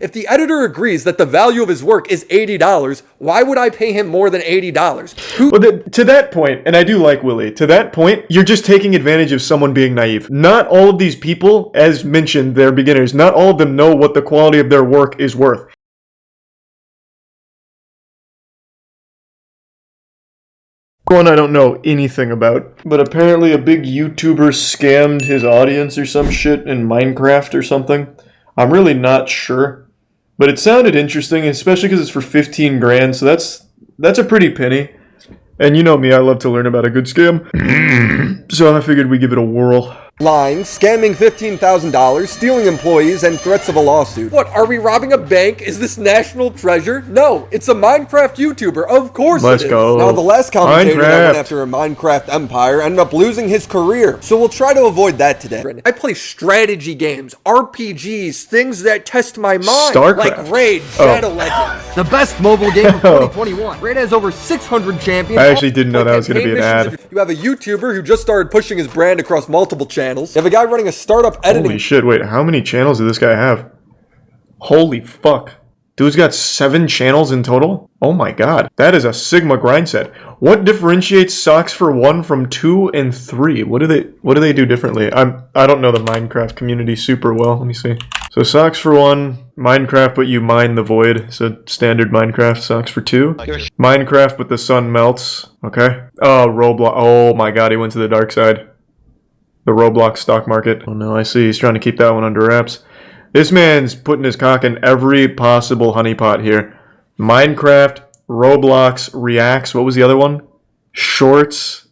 If the editor agrees that the value of his work is $80, why would I pay him more than $80? Well, to that point, and I do like Willie, to that point, you're just taking advantage of someone being naive. Not all of these people, as mentioned, they're beginners. Not all of them know what the quality of their work is worth. One I don't know anything about, but apparently a big YouTuber scammed his audience or some shit in Minecraft or something. I'm really not sure. But it sounded interesting, especially because it's for 15 grand, so that's a pretty penny. And you know me, I love to learn about a good scam. So I figured we'd give it a whirl. Lying, scamming $15,000, stealing employees, and threats of a lawsuit. What, are we robbing a bank? Is this national treasure? No, it's a Minecraft YouTuber, of course Let's it is. go. Now, the last commentator that went after a Minecraft empire ended up losing his career, so we'll try to avoid that today. I play strategy games, RPGs, things that test my mind. StarCraft. Like Raid, Shadow Legends. The best mobile game of 2021. Raid has over 600 champions. I actually didn't know that was going to be an ad. You have a YouTuber who just started pushing his brand across multiple channels. You have a guy running a startup editing. Holy shit, wait, how many channels does this guy have? Holy fuck. Dude's got 7 channels in total? Oh my god. That is a Sigma grind set. What differentiates SocksFor1 from 2 and 3? What do they do differently? I don't know the Minecraft community super well. Let me see. So SocksFor1, Minecraft but you mine the void. So standard Minecraft. SocksFor2. Minecraft but the sun melts. Okay. Oh, Roblox. Oh my god, he went to the dark side. The Roblox stock market. Oh no, I see. He's trying to keep that one under wraps. This man's putting his cock in every possible honeypot here. Minecraft, Roblox, Reacts. What was the other one? Shorts.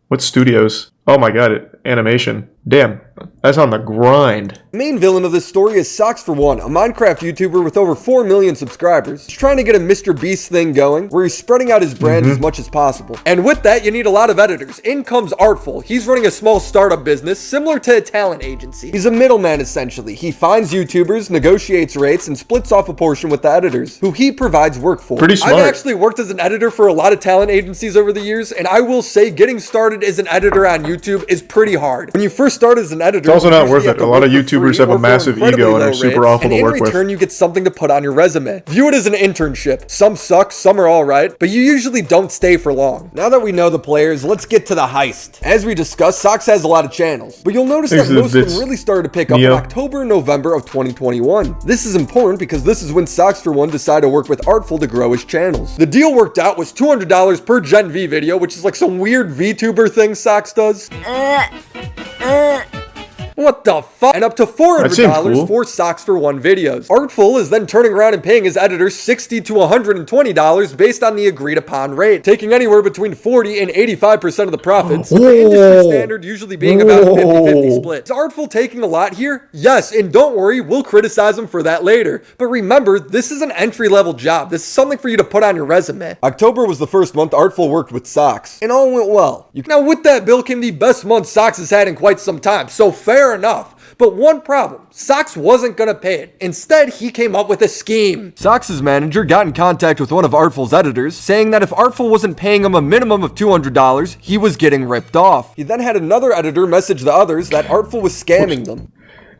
What studios? Oh my god, animation. Damn, that's on the grind. The main villain of this story is SocksFor1, a Minecraft YouTuber with over 4 million subscribers. He's trying to get a Mr. Beast thing going, where he's spreading out his brand as much as possible. And with that, you need a lot of editors. In comes Artful. He's running a small startup business, similar to a talent agency. He's a middleman, essentially. He finds YouTubers, negotiates rates, and splits off a portion with the editors, who he provides work for. Pretty smart. I've actually worked as an editor for a lot of talent agencies over the years, and I will say getting started as an editor on YouTube is pretty hard. When you first start as an editor, it's also not worth it. A lot of YouTubers have a massive ego and are super awful to work with. In return, you get something to put on your resume. View it as an internship. Some suck, some are alright, but you usually don't stay for long. Now that we know the players, let's get to the heist. As we discussed, Socks has a lot of channels, but you'll notice that most of them really started to pick up in October and November of 2021. This is important because this is when SocksFor1 decided to work with Artful to grow his channels. The deal worked out was $200 per Gen V video, which is like some weird VTuber thing Socks does. What the fuck? And up to $400 for SocksFor1 videos. Artful is then turning around and paying his editors $60 to $120 based on the agreed upon rate, taking anywhere between 40 and 85% of the profits, with the industry standard usually being about a 50-50 split. Is Artful taking a lot here? Yes, and don't worry, we'll criticize him for that later. But remember, this is an entry-level job. This is something for you to put on your resume. October was the first month Artful worked with Socks, and all went well. Now with that bill came the best month Socks has had in quite some time, so fair enough. But one problem, Socks wasn't gonna pay it. Instead, he came up with a scheme. Socks' manager got in contact with one of Artful's editors, saying that if Artful wasn't paying him a minimum of $200, he was getting ripped off. He then had another editor message the others that Artful was scamming them.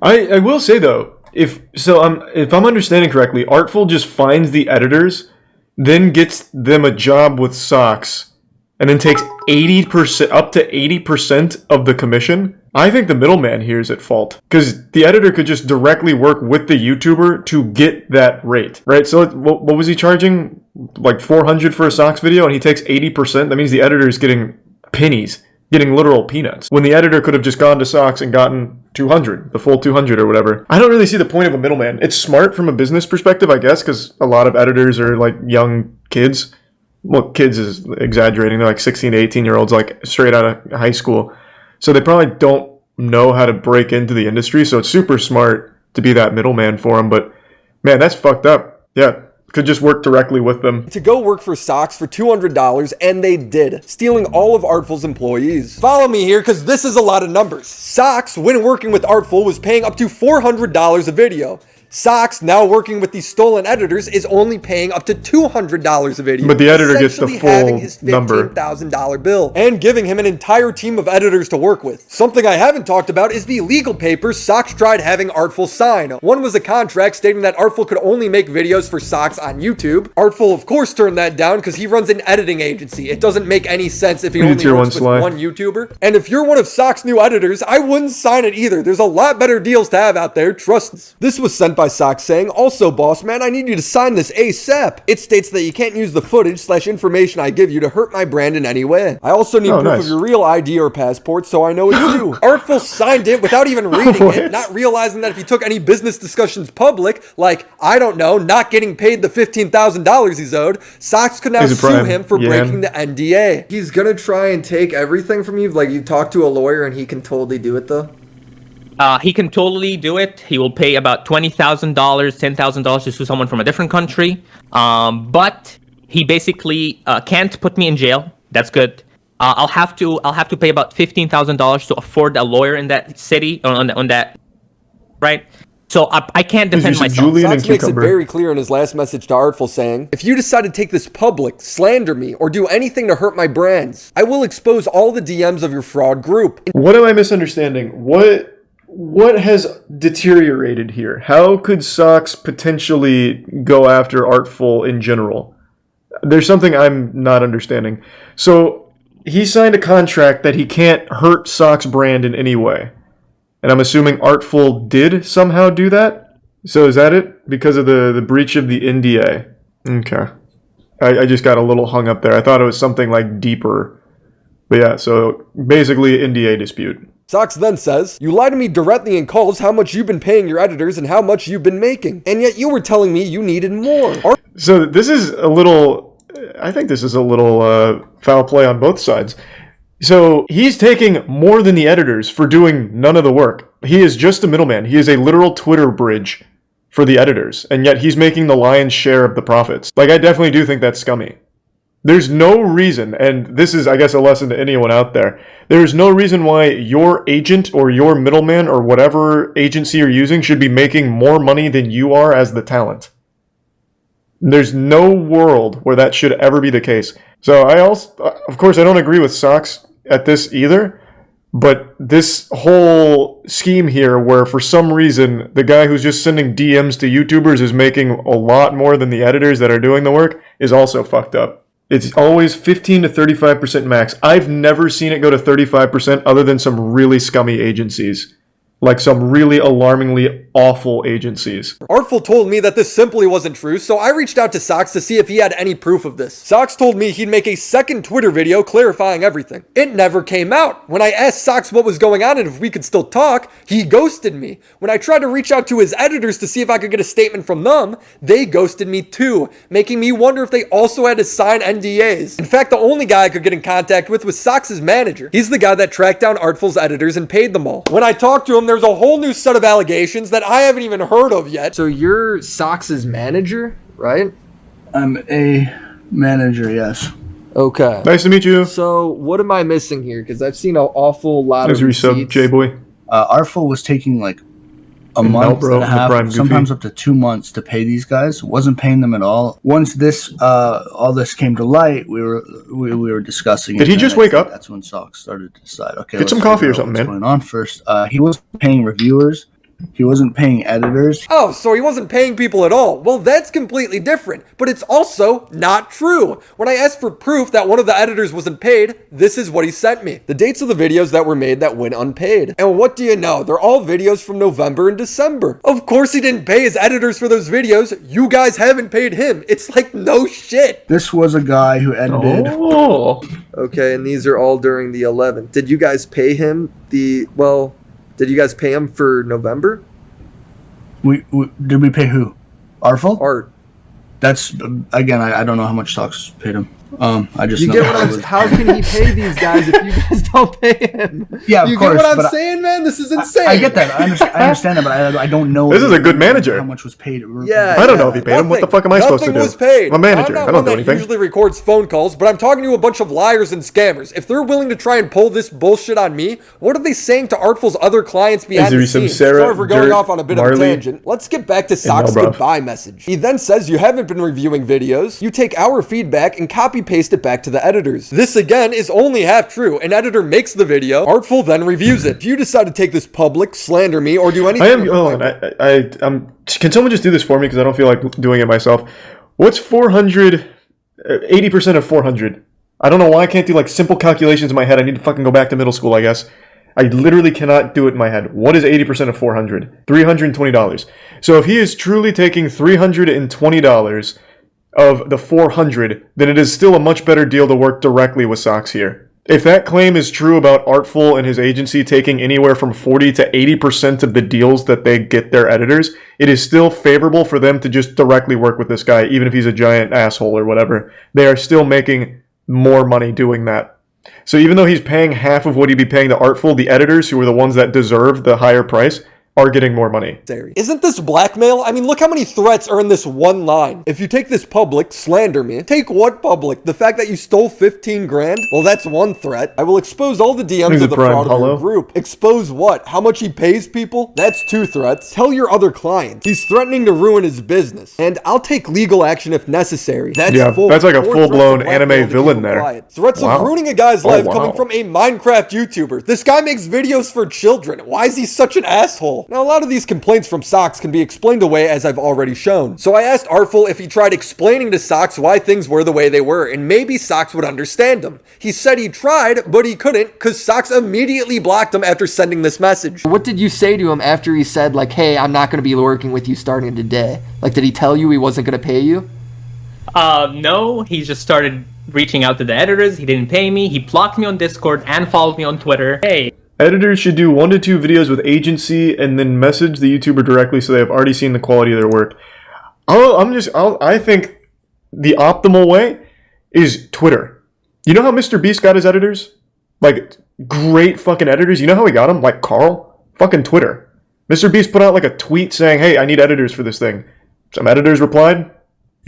I will say though, if I'm understanding correctly, Artful just finds the editors, then gets them a job with Socks, and then takes 80%, up to 80% of the commission. I think the middleman here is at fault, because the editor could just directly work with the YouTuber to get that rate, right? So what was he charging? Like $400 for a Socks video, and he takes 80%. That means the editor is getting pennies, getting literal peanuts, when the editor could have just gone to Socks and gotten 200, the full 200 or whatever. I don't really see the point of a middleman. It's smart from a business perspective, I guess, because a lot of editors are like young kids. Well, kids is exaggerating. They're like 16 to 18-year-olds, like straight out of high school. So they probably don't know how to break into the industry. So it's super smart to be that middleman for them. But man, that's fucked up. Yeah, could just work directly with them. To go work for Socks for $200, and they did, stealing all of Artful's employees. Follow me here, because this is a lot of numbers. Socks, when working with Artful, was paying up to $400 a video. Socks, now working with these stolen editors, is only paying up to $200 a video. But the editor gets the essentially having full his number. $15,000 bill and giving him an entire team of editors to work with. Something I haven't talked about is the legal papers Socks tried having Artful sign. One was a contract stating that Artful could only make videos for Socks on YouTube. Artful, of course, turned that down because he runs an editing agency. It doesn't make any sense if he only works with one YouTuber. And if you're one of Socks' new editors, I wouldn't sign it either. There's a lot better deals to have out there, trust us. This was sent by Socks saying, also, boss man, I need you to sign this ASAP. It states that you can't use the footage/information I give you to hurt my brand in any way. I also need proof of your real ID or passport so I know it's you. Artful signed it without even reading it, not realizing that if he took any business discussions public, like, I don't know, not getting paid the $15,000 he's owed, Socks could now sue him for breaking the NDA. He's gonna try and take everything from you, like you talk to a lawyer and he can totally do it though? He can totally do it. He will pay about $20,000, $10,000 to sue someone from a different country. But he basically can't put me in jail. That's good. I'll have to pay about $15,000 to afford a lawyer in that city on that, right? So I can't defend myself. Socks makes it very clear in his last message to Artful saying, if you decide to take this public, slander me, or do anything to hurt my brands, I will expose all the DMs of your fraud group. What am I misunderstanding? What has deteriorated here? How could Socks potentially go after Artful in general? There's something I'm not understanding. So he signed a contract that he can't hurt Socks' brand in any way. And I'm assuming Artful did somehow do that? So is that it? Because of the breach of the NDA? Okay. I just got a little hung up there. I thought it was something like deeper. But yeah, so basically NDA dispute. Socks then says, you lie to me directly in calls how much you've been paying your editors and how much you've been making. And yet you were telling me you needed more. So this is a little, I think this is a little foul play on both sides. So he's taking more than the editors for doing none of the work. He is just a middleman. He is a literal Twitter bridge for the editors. And yet he's making the lion's share of the profits. Like, I definitely do think that's scummy. There's no reason, and this is, I guess, a lesson to anyone out there. There's no reason why your agent or your middleman or whatever agency you're using should be making more money than you are as the talent. There's no world where that should ever be the case. So I also, of course, I don't agree with Socks at this either, but this whole scheme here where for some reason the guy who's just sending DMs to YouTubers is making a lot more than the editors that are doing the work is also fucked up. It's always 15 to 35% max. I've never seen it go to 35% other than some really scummy agencies. Like some really alarmingly awful agencies. Artful told me that this simply wasn't true, so I reached out to Socks to see if he had any proof of this. Socks told me he'd make a second Twitter video clarifying everything. It never came out. When I asked Socks what was going on and if we could still talk, he ghosted me. When I tried to reach out to his editors to see if I could get a statement from them, they ghosted me too, making me wonder if they also had to sign NDAs. In fact, the only guy I could get in contact with was Socks' manager. He's the guy that tracked down Artful's editors and paid them all. When I talked to him, there's a whole new set of allegations that I haven't even heard of yet. So you're Socks' manager, right? I'm a manager, yes. Okay. Nice to meet you. So what am I missing here? Because I've seen an awful lot of receipts. J-Boy. Artful was taking like a month and a half, sometimes up to 2 months to pay these guys. Wasn't paying them at all. Once this, all this came to light, we were discussing. Did he just wake up? That's when Socks started to decide. Okay, get some coffee or something, man. What's going on first? He wasn't paying reviewers. He wasn't paying editors. Oh, so he wasn't paying people at all. Well, that's completely different, but it's also not true. When I asked for proof that one of the editors wasn't paid, this is what he sent me. The dates of the videos that were made that went unpaid. And what do you know? They're all videos from November and December. Of course he didn't pay his editors for those videos. You guys haven't paid him. It's like no shit. This was a guy who edited. Oh. Okay, and these are all during the 11th. Did you guys pay him did you guys pay him for November? Did we pay who? Artful? Art. That's, again, I don't know how much Socks paid him. I just you know get what I'm saying? How can he pay these guys if you guys don't pay him? Yeah, of you course. You get what I'm saying, man? This is insane. I get that. I understand that, but I don't know. This is a good manager. How much was paid? Yeah, I don't know if he paid him. What the fuck am I supposed to do? Nothing was paid. I'm a manager. I'm not I don't one do that anything. usually records phone calls, but I'm talking to a bunch of liars and scammers. If they're willing to try and pull this bullshit on me, what are they saying to Artful's other clients behind the scenes? Sorry for going off on a bit of a tangent. Let's get back to Sock's goodbye message. He then says you haven't been reviewing videos. You take our feedback and copy paste it back to the editors. This again is only half true. An editor makes the video, Artful then reviews it. If you decide to take this public, slander me, or do anything, can someone just do this for me because I don't feel like doing it myself? What's 400? 80% of 400. I don't know why I can't do like simple calculations in my head. I need to fucking go back to middle school, I guess. I literally cannot do it in my head. What is 80% of 400? $320. So if he is truly taking $320 of the 400, then it is still a much better deal to work directly with Socks here. If that claim is true about Artful and his agency taking anywhere from 40 to 80% of the deals that they get their editors, it is still favorable for them to just directly work with this guy, even if he's a giant asshole or whatever. They are still making more money doing that. So even though he's paying half of what he'd be paying to Artful, the editors, who are the ones that deserve the higher price, are getting more money. Isn't this blackmail? I mean, look how many threats are in this one line. If you take this public, slander me. Take what public? The fact that you stole 15 grand? Well, that's one threat. I will expose all the DMs of the fraud of your group. Expose what? How much he pays people? That's 2 threats. Tell your other clients. He's threatening to ruin his business. And I'll take legal action if necessary. That's that's like a full-blown anime villain there. Threats of ruining a guy's life coming from a Minecraft YouTuber. This guy makes videos for children. Why is he such an asshole? Now, a lot of these complaints from Socks can be explained away, as I've already shown. So I asked Artful if he tried explaining to Socks why things were the way they were, and maybe Socks would understand him. He said he tried, but he couldn't, because Socks immediately blocked him after sending this message. What did you say to him after he said, like, hey, I'm not going to be working with you starting today? Like, did he tell you he wasn't going to pay you? No, he just started reaching out to the editors. He didn't pay me. He blocked me on Discord and followed me on Twitter. Hey. Editors should do 1 to 2 videos with agency and then message the YouTuber directly so they have already seen the quality of their work. I think the optimal way is Twitter. You know how Mr. Beast got his editors? Like, great fucking editors. You know how he got them? Like Carl? Fucking Twitter. Mr. Beast put out like a tweet saying, hey, I need editors for this thing. Some editors replied.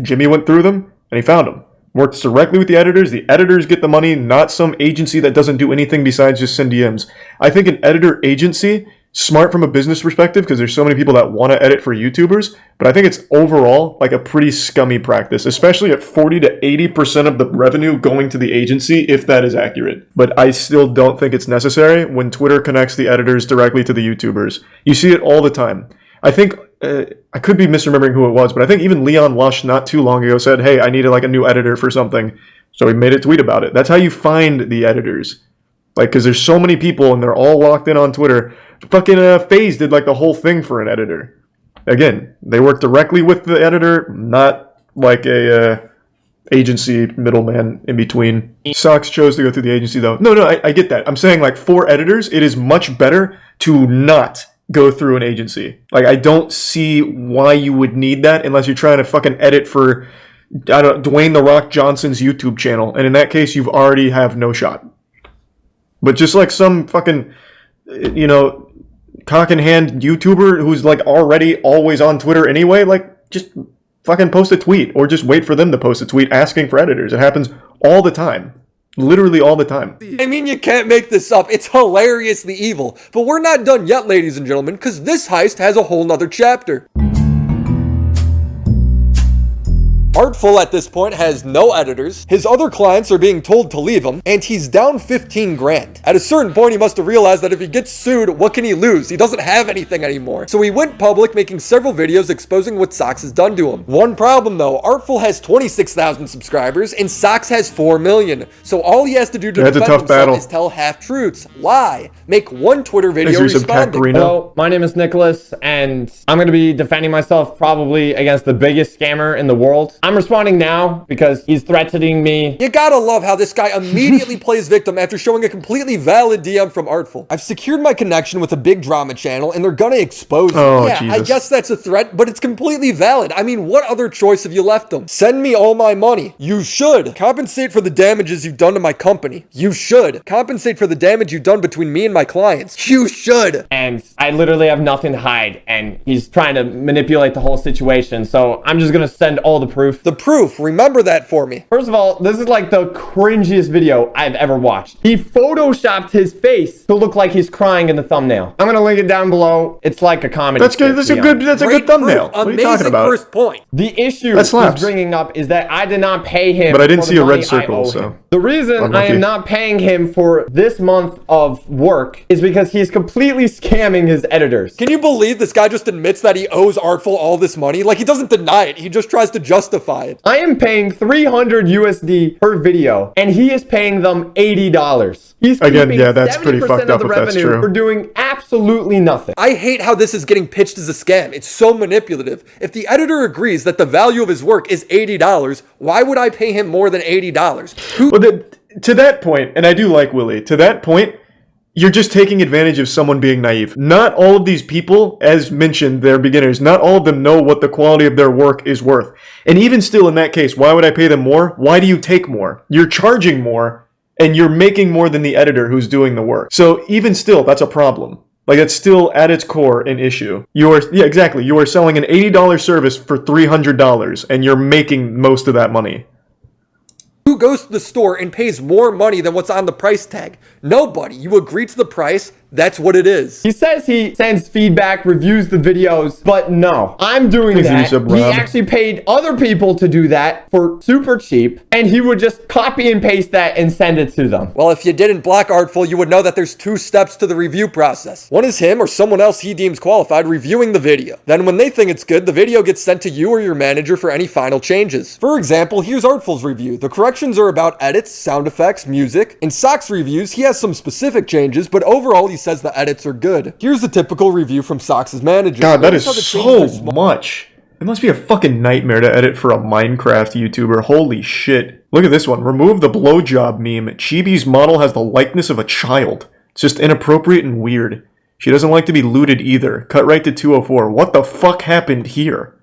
Jimmy went through them, and he found them. Works directly with the editors get the money, not some agency that doesn't do anything besides just send DMs. I think an editor agency, smart from a business perspective, because there's so many people that want to edit for YouTubers, but I think it's overall like a pretty scummy practice, especially at 40 to 80% of the revenue going to the agency, if that is accurate. But I still don't think it's necessary when Twitter connects the editors directly to the YouTubers. You see it all the time. I think, I could be misremembering who it was, but I think even Leon Lush not too long ago said, hey, I needed like a new editor for something. So he made a tweet about it. That's how you find the editors. Like, because there's so many people and they're all locked in on Twitter. Fucking FaZe did like the whole thing for an editor. Again, they work directly with the editor, not like a agency middleman in between. Socks chose to go through the agency though. No, I get that. I'm saying like for editors, it is much better to not go through an agency. Like, I don't see why you would need that unless you're trying to fucking edit for, I don't know, Dwayne "The Rock" Johnson's YouTube channel. And in that case, you've already have no shot. But just like some fucking, you know, cock in hand YouTuber who's like already always on Twitter anyway, like just fucking post a tweet or just wait for them to post a tweet asking for editors. It happens all the time. Literally all the time. I mean, you can't make this up. It's hilariously evil. But we're not done yet, ladies and gentlemen, because this heist has a whole nother chapter. Artful at this point has no editors, his other clients are being told to leave him, and he's down 15 grand. At a certain point, he must have realized that if he gets sued, what can he lose? He doesn't have anything anymore. So he went public, making several videos exposing what Socks has done to him. One problem though, Artful has 26,000 subscribers, and Socks has 4 million. So all he has to do to defend himself is tell half-truths. Lie. Make one Twitter video responding. Hello, my name is Nicholas, and I'm going to be defending myself probably against the biggest scammer in the world. I'm I'm responding now because he's threatening me. You gotta love how this guy immediately plays victim after showing a completely valid DM from Artful. I've secured my connection with a big drama channel and they're gonna expose me. Oh, Yeah, Jesus. I guess that's a threat, but it's completely valid. I mean, what other choice have you left them? Send me all my money. You should. Compensate for the damages you've done to my company. You should. Compensate for the damage you've done between me and my clients. You should. And I literally have nothing to hide, and he's trying to manipulate the whole situation, so I'm just gonna send all the proof. The proof, remember that for me. First of all, this is like the cringiest video I've ever watched. He photoshopped his face to look like he's crying in the thumbnail. I'm gonna link it down below. It's like a comedy. That's good. skit, That's to a be good. honest. That's a Great good thumbnail. proof. What are you Amazing talking about? first point. The issue That he's slaps. bringing up is that I did not pay him. But I didn't for see the a red money I circle, owe so him. The reason I unlucky. am not paying him for this month of work is because he's completely scamming his editors. Can you believe this guy just admits that he owes Artful all this money? Like, he doesn't deny it. He just tries to justify it. I am paying 300 USD per video, and he is paying them $80. He's Again, keeping yeah, that's pretty 70% fucked up of the if that's revenue true. for doing absolutely nothing. I hate how this is getting pitched as a scam. It's so manipulative. If the editor agrees that the value of his work is $80, why would I pay him more than $80? Well, to that point, and I do like Willie, to that point, you're just taking advantage of someone being naive. Not all of these people, as mentioned, they're beginners. Not all of them know what the quality of their work is worth. And even still, in that case, why would I pay them more? Why do you take more? You're charging more, and you're making more than the editor who's doing the work. So even still, that's a problem. Like, it's still, at its core, an issue. Yeah, exactly. You are selling an $80 service for $300, and you're making most of that money. Who goes to the store and pays more money than what's on the price tag? Nobody. You agree to the price. That's what it is. He says he sends feedback, reviews the videos, but no, I'm doing Thanks, that. Lisa, He Rob. actually paid other people to do that for super cheap, and he would just copy and paste that and send it to them. Well, if you didn't block Artful, you would know that there's 2 steps to the review process. One is him or someone else he deems qualified reviewing the video. Then when they think it's good, the video gets sent to you or your manager for any final changes. For example, here's Artful's review. The corrections are about edits, sound effects, music. In Socks reviews, he has some specific changes, but overall he says the edits are good. Here's a typical review from Socks' manager. God, that is Notice how the changes so are small. much. It must be a fucking nightmare to edit for a Minecraft YouTuber. Holy shit. Look at this one. Remove the blowjob meme. Chibi's model has the likeness of a child. It's just inappropriate and weird. She doesn't like to be looted either. Cut right to 204. What the fuck happened here?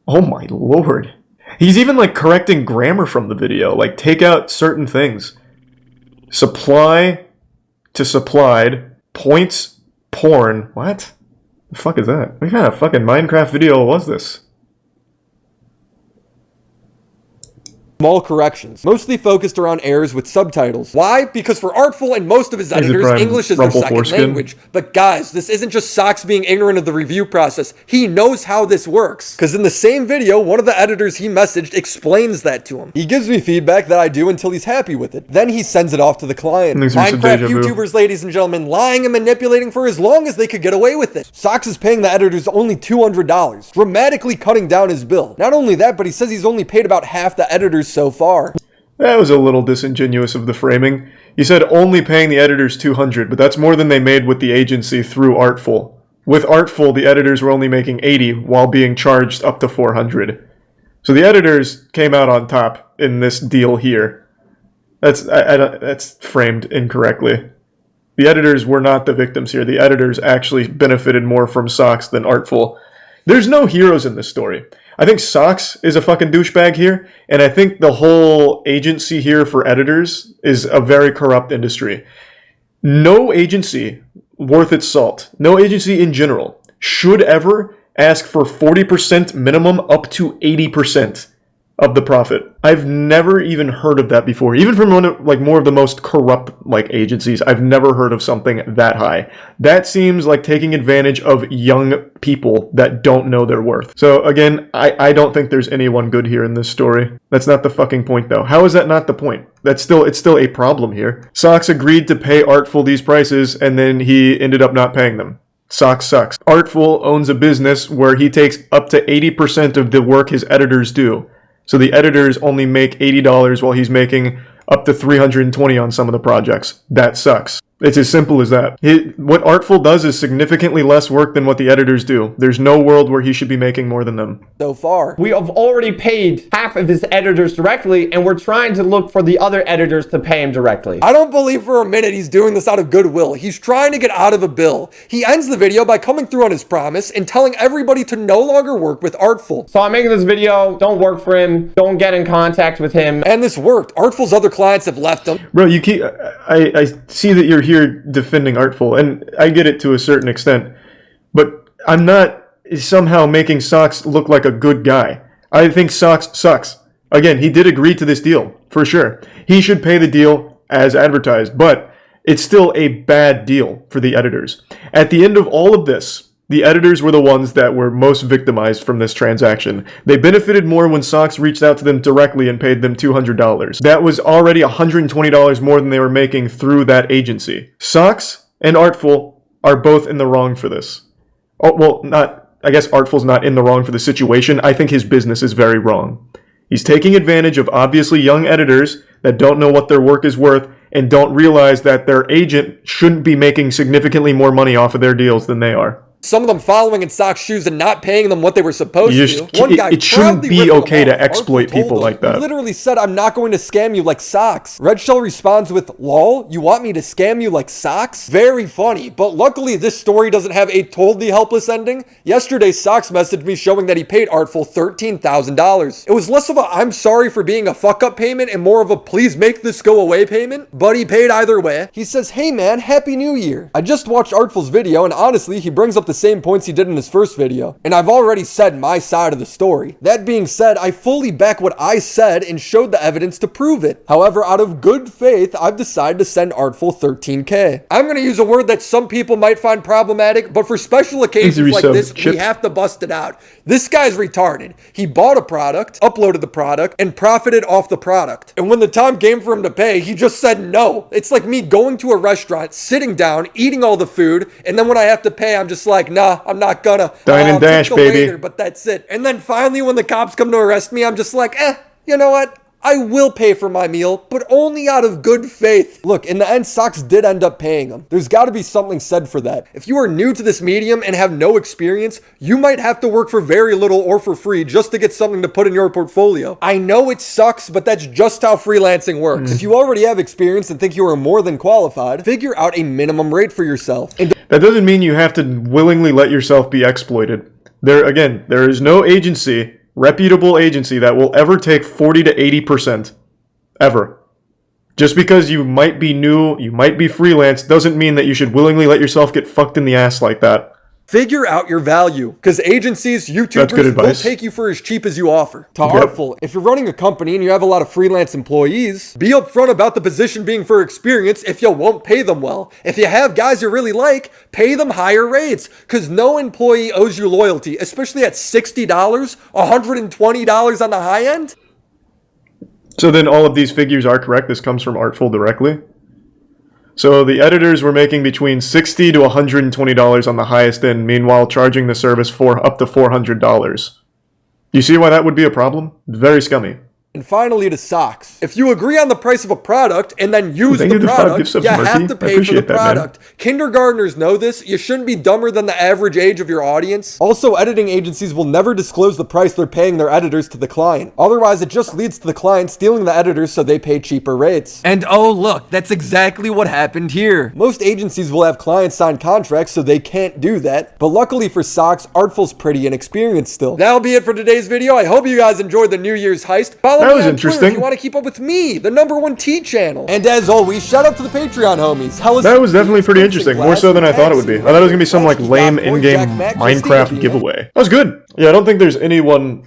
Oh my lord. He's even like correcting grammar from the video. Like, take out certain things. Supply to supplied. Points porn. What? The fuck is that? What kind of fucking Minecraft video was this? Small corrections, mostly focused around errors with subtitles. Why? Because for Artful and most of his Is it editors, from English is their Rumple second Foreskin? language. But guys, this isn't just Socks being ignorant of the review process. He knows how this works. Because in the same video, one of the editors he messaged explains that to him. He gives me feedback that I do until he's happy with it. Then he sends it off to the client. Thanks for some Minecraft deja vu. YouTubers, ladies and gentlemen, lying and manipulating for as long as they could get away with it. Socks is paying the editors only $200, dramatically cutting down his bill. Not only that, but he says he's only paid about half the editors so far. That was a little disingenuous of the framing. You said only paying the editors $200, but that's more than they made with the agency through Artful. With Artful, the editors were only making $80 while being charged up to $400. So the editors came out on top in this deal here. That's framed incorrectly. The editors were not the victims here. The editors actually benefited more from Socks than Artful. There's no heroes in this story. I think Socks is a fucking douchebag here, and I think the whole agency here for editors is a very corrupt industry. No agency worth its salt, no agency in general, should ever ask for 40% minimum up to 80% of the profit. I've never even heard of that before. Even from one of, like, more of the most corrupt agencies, I've never heard of something that high. That seems like taking advantage of young people that don't know their worth. So again, I don't think there's anyone good here in this story. That's not the fucking point though. How is that not the point? It's still a problem here. Socks agreed to pay Artful these prices and then he ended up not paying them. Socks sucks. Artful owns a business where he takes up to 80% of the work his editors do. So the editors only make $80 while he's making up to $320 on some of the projects. That sucks. It's as simple as that. What Artful does is significantly less work than what the editors do. There's no world where he should be making more than them. So far, we have already paid half of his editors directly, and we're trying to look for the other editors to pay him directly. I don't believe for a minute he's doing this out of goodwill. He's trying to get out of a bill. He ends the video by coming through on his promise and telling everybody to no longer work with Artful. So I'm making this video. Don't work for him. Don't get in contact with him. And this worked. Artful's other clients have left him. Bro, you keep... I see that you're here defending Artful, and I get it to a certain extent, but I'm not somehow making Socks look like a good guy. I think Socks sucks. Again, he did agree to this deal, for sure. He should pay the deal as advertised, but it's still a bad deal for the editors. At the end of all of this, the editors were the ones that were most victimized from this transaction. They benefited more when Socks reached out to them directly and paid them $200. That was already $120 more than they were making through that agency. Socks and Artful are both in the wrong for this. Oh, well, I guess Artful's not in the wrong for the situation. I think his business is very wrong. He's taking advantage of obviously young editors that don't know what their work is worth and don't realize that their agent shouldn't be making significantly more money off of their deals than they are. Some of them following in Socks' shoes and not paying them what they were supposed to. One guy it shouldn't be okay to exploit people like that. He literally said, "I'm not going to scam you like Socks." Red Shell responds with, "Lol, you want me to scam you like Socks?" Very funny, but luckily this story doesn't have a totally helpless ending. Yesterday, Socks messaged me showing that he paid Artful $13,000. It was less of a "I'm sorry for being a fuck-up" payment and more of a "please make this go away" payment, but he paid either way. He says, "Hey man, Happy New Year. I just watched Artful's video and honestly, he brings up the same points he did in his first video, and I've already said my side of the story. That being said, I fully back what I said and showed the evidence to prove it. However, out of good faith, I've decided to send Artful $13K. I'm going to use a word that some people might find problematic, but for special occasions like this, we have to bust it out. This guy's retarded. He bought a product, uploaded the product, and profited off the product. And when the time came for him to pay, he just said no. It's like me going to a restaurant, sitting down, eating all the food, and then when I have to pay, I'm just like, nah, I'm not gonna. Dine and dash, baby. Later, but that's it. And then finally, when the cops come to arrest me, I'm just like, you know what? I will pay for my meal, but only out of good faith. Look, in the end, Socks did end up paying him. There's got to be something said for that. If you are new to this medium and have no experience, you might have to work for very little or for free just to get something to put in your portfolio. I know it sucks, but that's just how freelancing works. If you already have experience and think you are more than qualified, figure out a minimum rate for yourself. And that doesn't mean you have to willingly let yourself be exploited. There is no agency, reputable agency, that will ever take 40 to 80%. Ever. Just because you might be new, you might be freelance, doesn't mean that you should willingly let yourself get fucked in the ass like that. Figure out your value, because agencies, YouTubers will take you for as cheap as you offer. To Artful, if you're running a company and you have a lot of freelance employees, be upfront about the position being for experience if you won't pay them well. If you have guys you really like, pay them higher rates, because no employee owes you loyalty, especially at $60, $120 on the high end. So then all of these figures are correct. This comes from Artful directly. So the editors were making between $60 to $120 on the highest end, meanwhile charging the service for up to $400. You see why that would be a problem? Very scummy. And finally to Socks. If you agree on the price of a product and then use the product, you have to pay for the product. Kindergartners know this. You shouldn't be dumber than the average age of your audience. Also, editing agencies will never disclose the price they're paying their editors to the client. Otherwise, it just leads to the client stealing the editors so they pay cheaper rates. And oh look, that's exactly what happened here. Most agencies will have clients sign contracts so they can't do that. But luckily for Socks, Artful's pretty inexperienced still. That'll be it for today's video. I hope you guys enjoyed the New Year's heist. Follow that me was on interesting. Twitter if you want to keep up with me, the #1 tea channel. And as always, shout out to the Patreon homies. That was definitely pretty interesting, more so than I thought it would be. I thought it was going to be some like lame in-game Minecraft giveaway. That was good. Yeah, I don't think there's anyone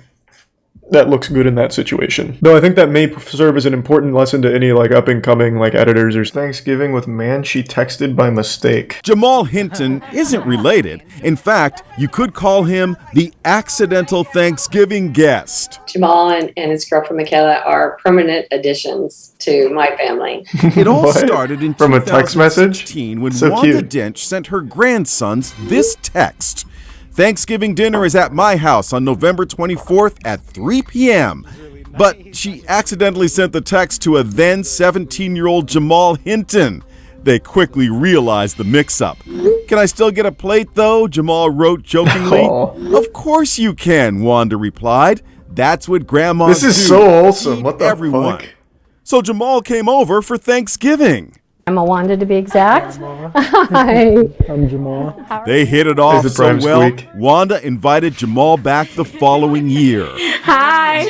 that looks good in that situation. Though I think that may serve as an important lesson to any like up-and-coming like editors or Thanksgiving with man she texted by mistake. Jamal Hinton isn't related. In fact, you could call him the accidental Thanksgiving guest. Jamal and his girlfriend Michaela are permanent additions to my family. It all started in From a text message? when So Wanda cute. Dench sent her grandsons this text. Thanksgiving dinner is at my house on November 24th at 3 p.m. But she accidentally sent the text to a then 17-year-old Jamal Hinton. They quickly realized the mix-up. "Can I still get a plate, though?" Jamal wrote jokingly. "Of course you can," Wanda replied. "That's what grandmas do. This is so wholesome. What the everyone. fuck? So Jamal came over for Thanksgiving. I'm Wanda to be exact. Hi. I'm Jamal. They hit it off There's a so prime well, squeak. Wanda invited Jamal back the following year. Hi.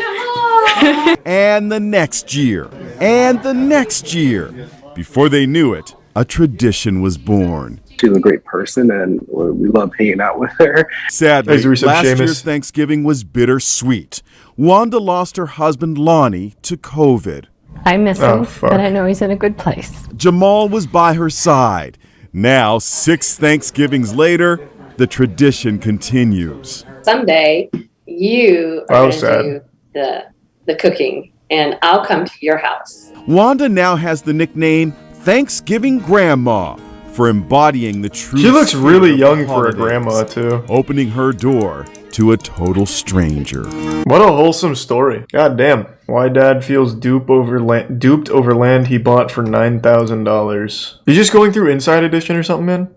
And the next year. And the next year. Before they knew it, a tradition was born. She's a great person, and we love hanging out with her. Sadly, Thanks, last Seamus. year's Thanksgiving was bittersweet. Wanda lost her husband Lonnie to COVID. I miss him, fuck. but I know he's in a good place. Jamal was by her side. Now, 6 Thanksgivings later, the tradition continues. Someday you That are was going to do the cooking, and I'll come to your house. Wanda now has the nickname Thanksgiving Grandma for embodying the true She looks really spirit of young the for a holidays, grandma, too. opening her door to a total stranger. What a wholesome story. God damn. Why dad feels duped over land he bought for $9,000. You just going through Inside Edition or something, man?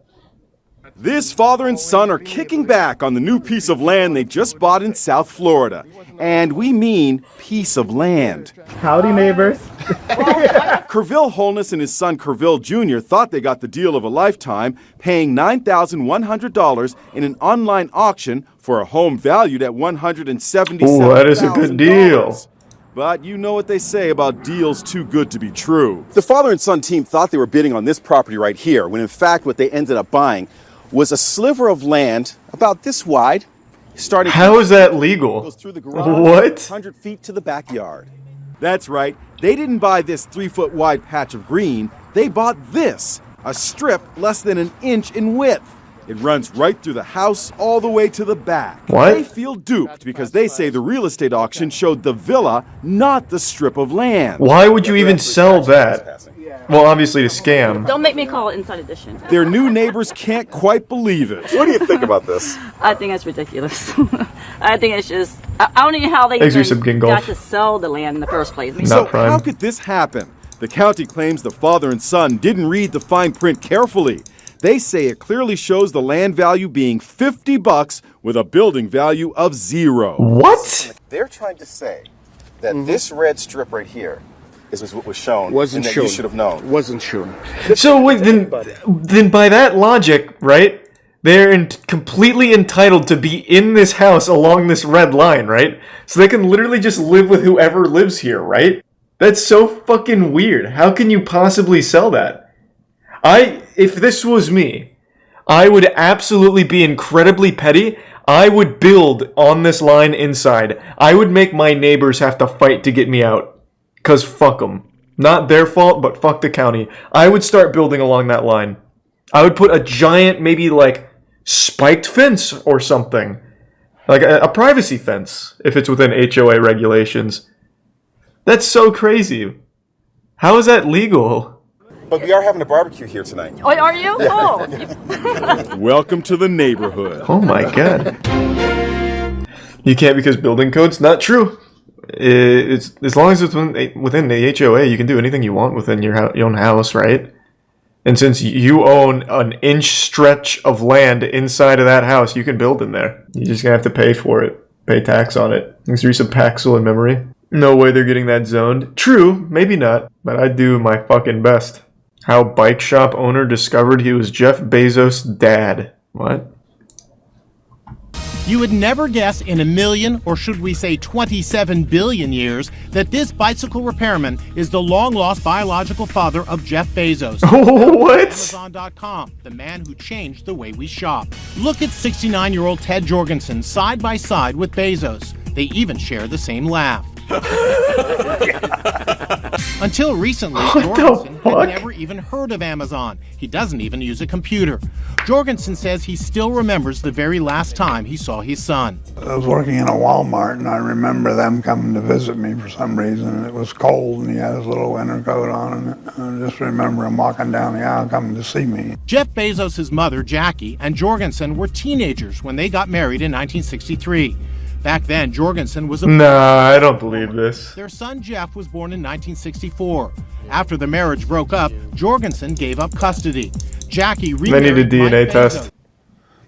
This father and son are kicking back on the new piece of land they just bought in South Florida. And we mean piece of land. Howdy, neighbors. Kerville Holness and his son Kerville Jr. thought they got the deal of a lifetime, paying $9,100 in an online auction for a home valued at $177,000. Ooh, that is a good deal. But you know what they say about deals too good to be true. The father and son team thought they were bidding on this property right here, when in fact what they ended up buying was a sliver of land about this wide, starting. How is that legal? Goes through the garage, What? 100 feet to the backyard. That's right. They didn't buy this 3-foot wide patch of green. They bought this, a strip less than an inch in width. It runs right through the house all the way to the back. What? They feel duped because they say the real estate auction showed the villa, not the strip of land. Why would you even sell that? Well, obviously to scam. Don't make me call it Inside Edition. Their new neighbors can't quite believe it. What do you think about this? I think it's ridiculous. I think it's just, I don't know how they Thanks for some even Gingolf. got to sell the land in the first place. So prime. how could this happen? The county claims the father and son didn't read the fine print carefully. They say it clearly shows the land value being $50 with a building value of 0. What? They're trying to say that this red strip right here is what was shown. Wasn't and that shown. You should have known. Wasn't shown. So wait, then by that logic, right? They're completely entitled to be in this house along this red line, right? So they can literally just live with whoever lives here, right? That's so fucking weird. How can you possibly sell that? If this was me, I would absolutely be incredibly petty. I would build on this line inside. I would make my neighbors have to fight to get me out. 'Cause fuck them. Not their fault, but fuck the county. I would start building along that line. I would put a giant, maybe like spiked fence or something. Like a privacy fence, if it's within HOA regulations. That's so crazy. How is that legal? But we are having a barbecue here tonight. Oh, are you? Oh. Welcome to the neighborhood. Oh my god. You can't because building code's not true. It's as long as it's within the HOA, you can do anything you want within your own house, right? And since you own an inch stretch of land inside of that house, you can build in there. You're just gonna have to pay for it, pay tax on it. Thanks for some Paxil in memory. No way they're getting that zoned. True, maybe not, but I'd do my fucking best. How bike shop owner discovered he was Jeff Bezos' dad. What? You would never guess in a million, or should we say 27 billion years, that this bicycle repairman is the long-lost biological father of Jeff Bezos. What? Amazon.com, the man who changed the way we shop. Look at 69-year-old Ted Jorgensen side by side with Bezos. They even share the same laugh. Until recently, Jorgensen had never even heard of Amazon. He doesn't even use a computer. Jorgensen says he still remembers the very last time he saw his son. I was working in a Walmart, and I remember them coming to visit me for some reason. And it was cold, and he had his little winter coat on, and I just remember him walking down the aisle coming to see me. Jeff Bezos' mother, Jackie, and Jorgensen were teenagers when they got married in 1963. Back then, Jorgensen was a... Nah, I don't believe this. Their son Jeff was born in 1964. After the marriage broke up, Jorgensen gave up custody. Jackie remarried. They need a DNA test.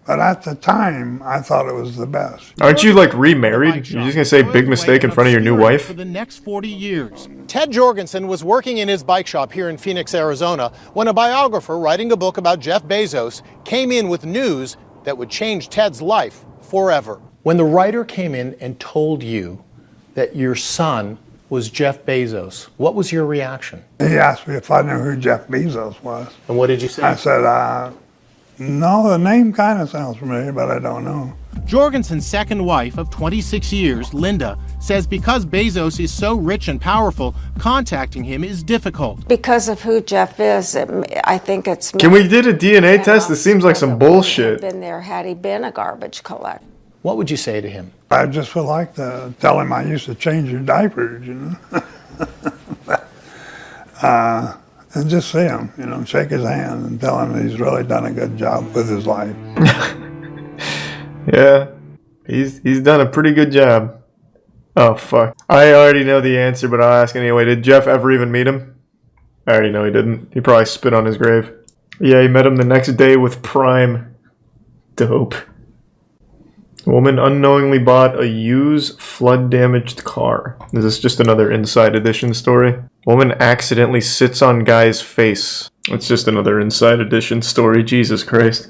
But at the time, I thought it was the best. Aren't you like remarried? You're just gonna say big mistake in front of your new wife? For the next 40 years. Ted Jorgensen was working in his bike shop here in Phoenix, Arizona, when a biographer writing a book about Jeff Bezos came in with news that would change Ted's life forever. When the writer came in and told you that your son was Jeff Bezos, what was your reaction? He asked me if I knew who Jeff Bezos was. And what did you say? I said, no, the name kind of sounds familiar, but I don't know. Jorgensen's second wife of 26 years, Linda, says because Bezos is so rich and powerful, contacting him is difficult. Because of who Jeff is, I think it's... Can we get a DNA test? This seems like some bullshit. Been there had he been a garbage collector. What would you say to him? I just would like to tell him I used to change your diapers, you know. And just see him, you know, shake his hand and tell him he's really done a good job with his life. Yeah, he's done a pretty good job. Oh, fuck. I already know the answer, but I'll ask anyway. Did Jeff ever even meet him? I already know he didn't. He probably spit on his grave. Yeah, he met him the next day with Prime. Dope. A woman unknowingly bought a used flood-damaged car. Is this just another Inside Edition story? Woman accidentally sits on guy's face. It's just another Inside Edition story. Jesus Christ.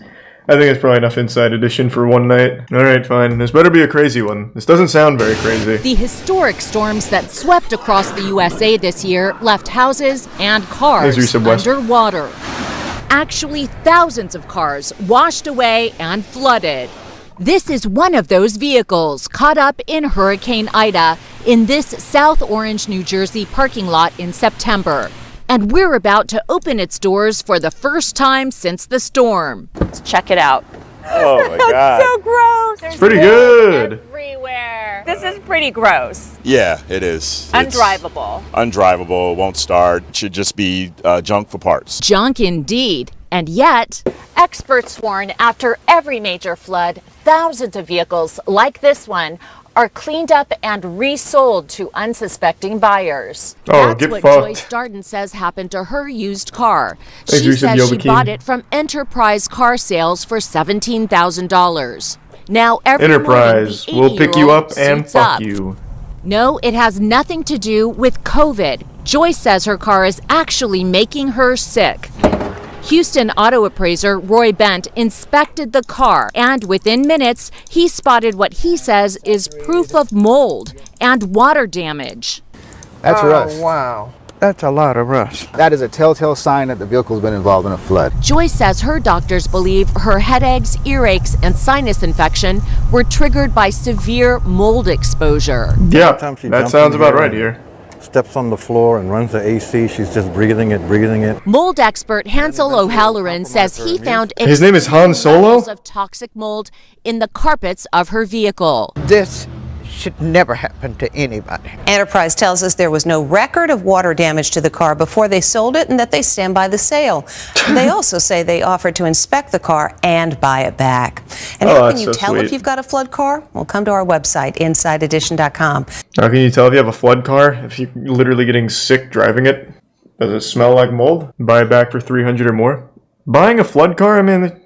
I think it's probably enough Inside Edition for one night. Alright, fine. This better be a crazy one. This doesn't sound very crazy. The historic storms that swept across the USA this year left houses and cars underwater. Actually, thousands of cars washed away and flooded. This is one of those vehicles caught up in Hurricane Ida in this South Orange, New Jersey parking lot in September. And we're about to open its doors for the first time since the storm. Let's check it out. Oh my God. So gross. It's pretty good. Everywhere. This is pretty gross. Yeah, it is. Undrivable. It's undrivable, won't start. It should just be junk for parts. Junk indeed. And yet, experts warn after every major flood, thousands of vehicles like this one are cleaned up and resold to unsuspecting buyers. Oh, That's get what fucked. Joyce Darden says happened to her used car. Thanks, She says she Yobakeen. bought it from Enterprise Car Sales for $17,000. Now everyone Enterprise will pick you up and fuck you. No, it has nothing to do with COVID. Joyce says her car is actually making her sick. Houston auto appraiser Roy Bent inspected the car, and within minutes, he spotted what he says is proof of mold and water damage. That's rust. Wow. That's a lot of rust. That is a telltale sign that the vehicle's been involved in a flood. Joyce says her doctors believe her headaches, earaches, and sinus infection were triggered by severe mold exposure. Yeah, that sounds about right here. Steps on the floor and runs the AC. She's just breathing it. Mold expert Hansel O'Halloran says he found His name is Han Solo? levels of toxic mold in the carpets of her vehicle. This should never happen to anybody. Enterprise tells us there was no record of water damage to the car before they sold it and that they stand by the sale. They also say they offered to inspect the car and buy it back. And how can you tell if you've got a flood car? Well, come to our website, InsideEdition.com. How can you tell if you have a flood car? If you're literally getting sick driving it? Does it smell like mold? Buy it back for $300 or more? Buying a flood car, I mean,